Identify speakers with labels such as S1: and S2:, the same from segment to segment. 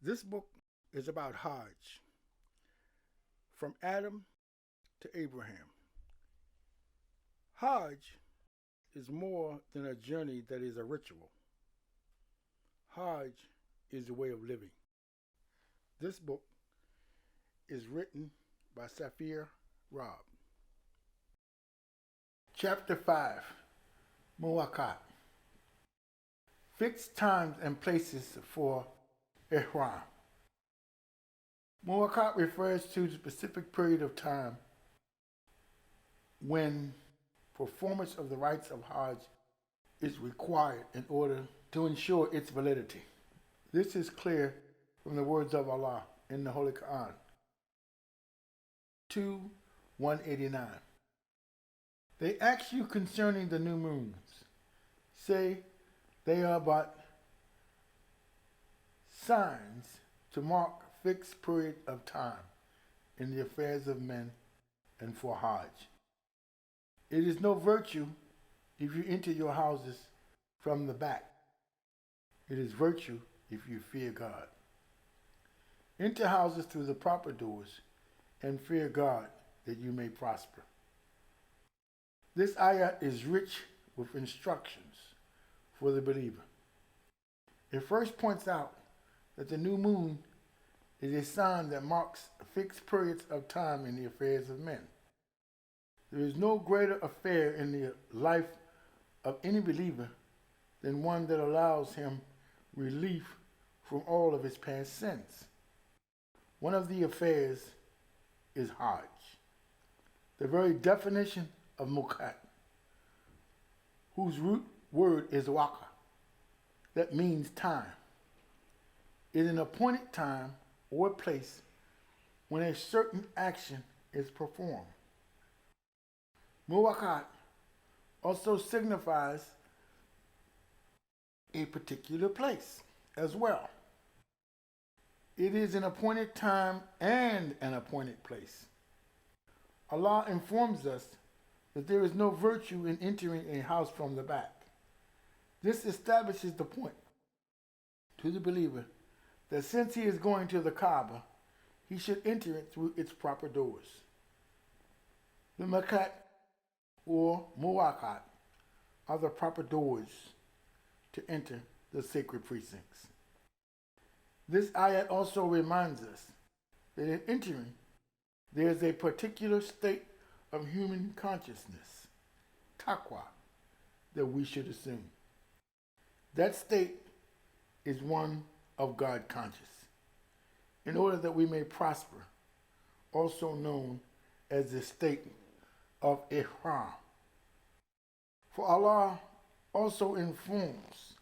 S1: This book is about Hajj, from Adam to Abraham. Hajj is more than a journey that is a ritual. Hajj is a way of living. This book is written by Safir Rob. Chapter 5, Mawaqit. Fixed times and places for Ihram. Mawaqit refers to the specific period of time when performance of the rites of Hajj is required in order to ensure its validity. This is clear from the words of Allah in the Holy Quran. 2:189. They ask you concerning the new moons. Say, they are but signs to mark fixed period of time in the affairs of men and for Hajj. It is no virtue if you enter your houses from the back. It is virtue if you fear God. Enter houses through the proper doors and fear God that you may prosper. This ayah is rich with instructions for the believer. It first points out that the new moon is a sign that marks fixed periods of time in the affairs of men. There is no greater affair in the life of any believer than one that allows him relief from all of his past sins. One of the affairs is Hajj. The very definition of Mawaqit, whose root word is waqt, that means time, is an appointed time or place when a certain action is performed. Mawaqit also signifies a particular place as well. It is an appointed time and an appointed place. Allah informs us that there is no virtue in entering a house from the back. This establishes the point to the believer that since he is going to the Kaaba, he should enter it through its proper doors. The Makat or Mawaqit are the proper doors to enter the sacred precincts. This ayat also reminds us that in entering, there is a particular state of human consciousness, taqwa, that we should assume. That state is one of God conscious, in order that we may prosper, also known as the state of Ihram. For Allah also informs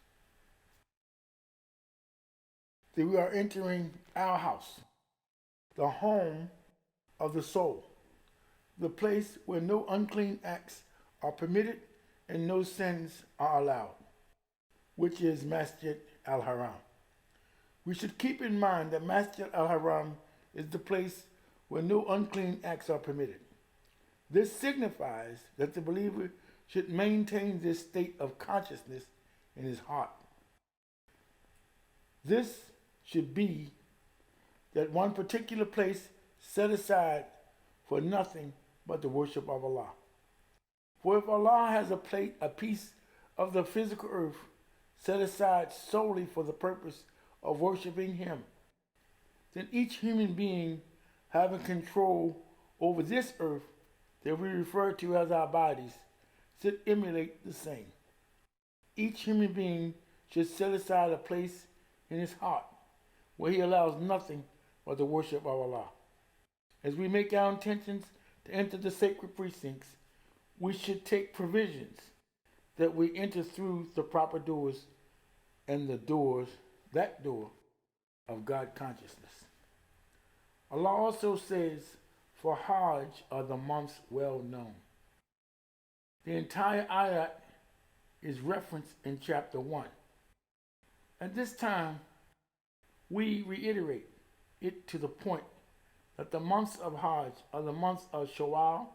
S1: that we are entering our house, the home of the soul, the place where no unclean acts are permitted and no sins are allowed, which is Masjid al-Haram. We should keep in mind that Masjid al-Haram is the place where no unclean acts are permitted. This signifies that the believer should maintain this state of consciousness in his heart. This should be that one particular place set aside for nothing but the worship of Allah. For if Allah has a piece of the physical earth set aside solely for the purpose of worshiping Him, then each human being having control over this earth that we refer to as our bodies should emulate the same. Each human being should set aside a place in his heart where he allows nothing but the worship of Allah. As we make our intentions to enter the sacred precincts, we should take provisions that we enter through the proper doors and that door of God consciousness. Allah also says, for Hajj are the months well known. The entire ayat is referenced in chapter 1. At this time, we reiterate it to the point that the months of Hajj are the months of Shawwal,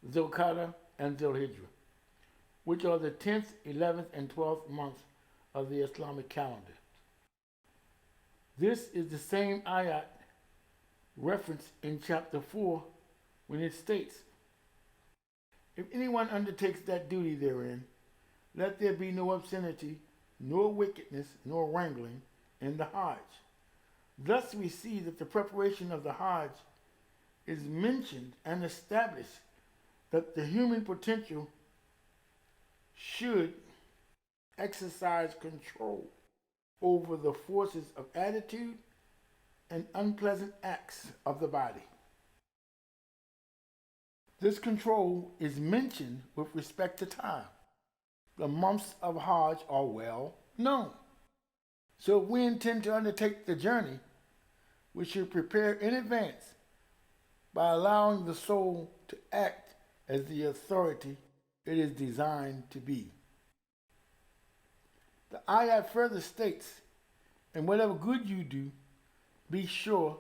S1: Zulqa'dah, and Dhul-Hijjah, which are the 10th, 11th, and 12th months of the Islamic calendar. This is the same ayat referenced in chapter 4 when it states, if anyone undertakes that duty therein, let there be no obscenity, nor wickedness, nor wrangling in the Hajj. Thus we see that the preparation of the Hajj is mentioned and established that the human potential should exercise control over the forces of attitude and unpleasant acts of the body. This control is mentioned with respect to time. The months of Hajj are well known. So if we intend to undertake the journey, we should prepare in advance by allowing the soul to act as the authority it is designed to be. The ayat further states, and whatever good you do, be sure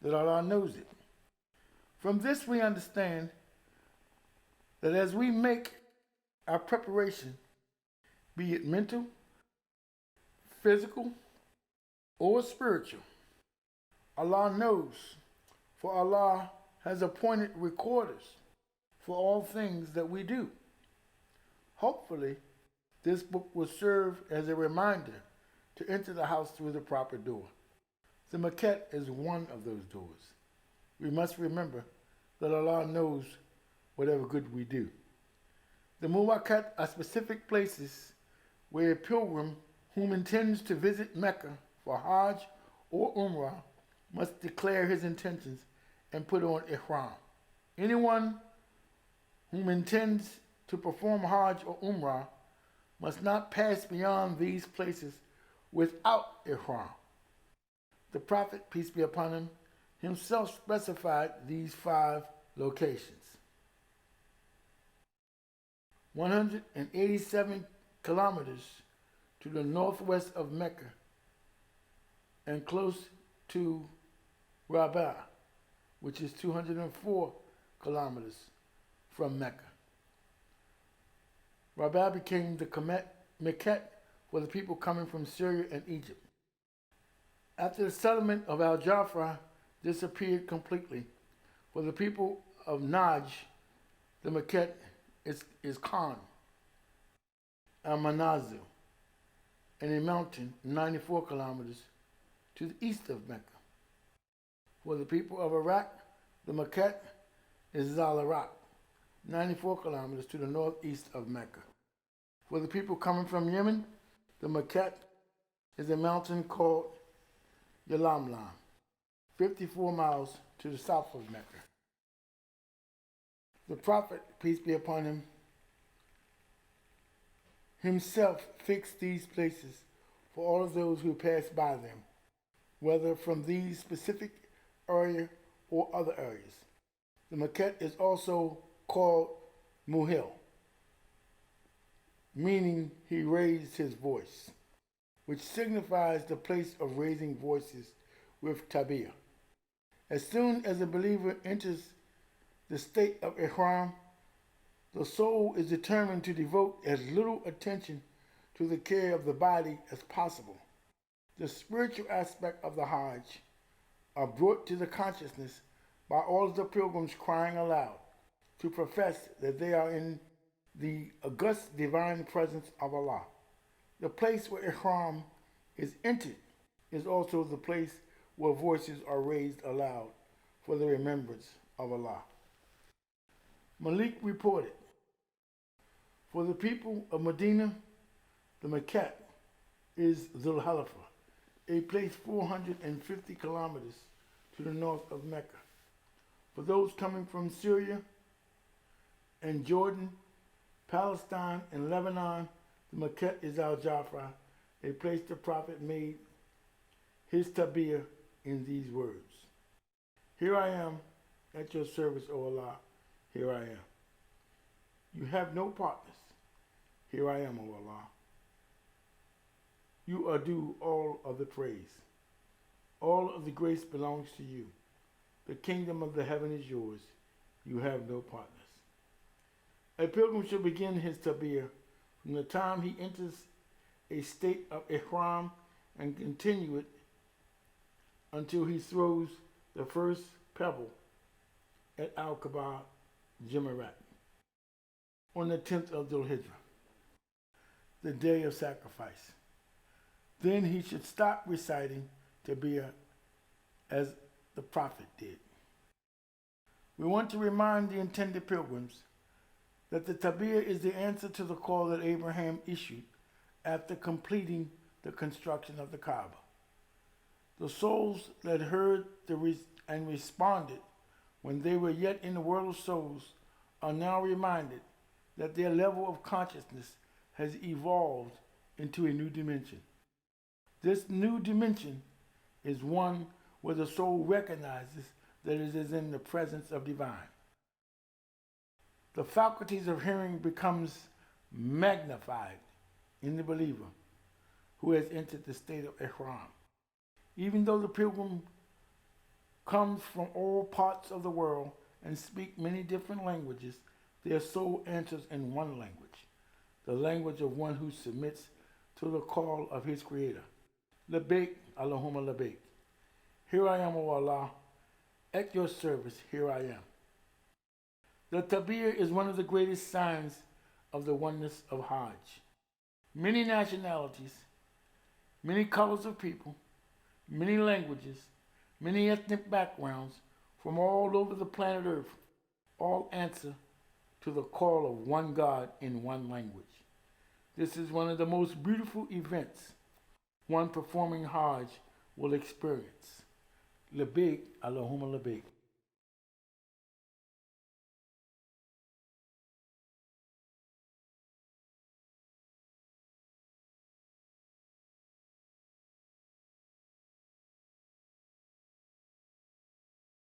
S1: that Allah knows it. From this we understand that as we make our preparation, be it mental, physical, or spiritual, Allah knows, for Allah has appointed recorders for all things that we do. Hopefully, this book will serve as a reminder to enter the house through the proper door. The Mawaqit is one of those doors. We must remember that Allah knows whatever good we do. The Mawaqit are specific places where a pilgrim whom intends to visit Mecca for Hajj or Umrah must declare his intentions and put on Ihram. Anyone whom intends to perform Hajj or Umrah must not pass beyond these places without Ihram. The Prophet, peace be upon him, himself specified these 5 locations. 187 kilometers to the northwest of Mecca and close to Rabah, which is 204 kilometers from Mecca. Rabah became the Mawaqit for the people coming from Syria and Egypt. After the settlement of Al-Jafra disappeared completely, for the people of Najd, the Mawaqit is Khan, al-Manazil, and a mountain 94 kilometers to the east of Mecca. For the people of Iraq, the Mawaqit is Zal-Iraq, 94 kilometers to the northeast of Mecca. For the people coming from Yemen, the Mawaqit is a mountain called Yalamlam, 54 miles to the south of Mecca. The Prophet, peace be upon him, himself fixed these places for all of those who pass by them, whether from these specific area or other areas. The Mawaqit is also called Muhil, meaning he raised his voice, which signifies the place of raising voices with tabir. As soon as a believer enters the state of Ihram, the soul is determined to devote as little attention to the care of the body as possible. The spiritual aspect of the Hajj are brought to the consciousness by all of the pilgrims crying aloud to profess that they are in the august divine presence of Allah. The place where Ihram is entered is also the place where voices are raised aloud for the remembrance of Allah. Malik reported, for the people of Medina, the Mawaqit is Dhul Halifa, a place 450 kilometers to the north of Mecca. For those coming from Syria and Jordan, Palestine, and Lebanon, the Mawaqit is Al-Jafra, a place the Prophet made his tabir in these words. Here I am at your service, O Allah. Here I am. You have no partners. Here I am, O Allah. You are due all of the praise. All of the grace belongs to you. The kingdom of the heaven is yours. You have no partners. A pilgrim should begin his tabir from the time he enters a state of ihram and continue it until he throws the first pebble at Al-Kaaba Jamarat on the 10th of Dhul Hijjah, the day of sacrifice. Then he should stop reciting Tabir as the Prophet did. We want to remind the intended pilgrims that the Tabir is the answer to the call that Abraham issued after completing the construction of the Kaaba. The souls that heard and responded when they were yet in the world of souls are now reminded that their level of consciousness has evolved into a new dimension. This new dimension is one where the soul recognizes that it is in the presence of divine. The faculties of hearing becomes magnified in the believer who has entered the state of Ihram. Even though the pilgrim comes from all parts of the world and speak many different languages, their soul answers in one language, the language of one who submits to the call of his creator. Labbaik, Allahumma labbaik. Here I am, O Allah, at your service, here I am. The Tabir is one of the greatest signs of the oneness of Hajj. Many nationalities, many colors of people, many languages, many ethnic backgrounds from all over the planet Earth all answer to the call of one God in one language. This is one of the most beautiful events one performing Hajj will experience. Labbaik, Allahumma labbaik.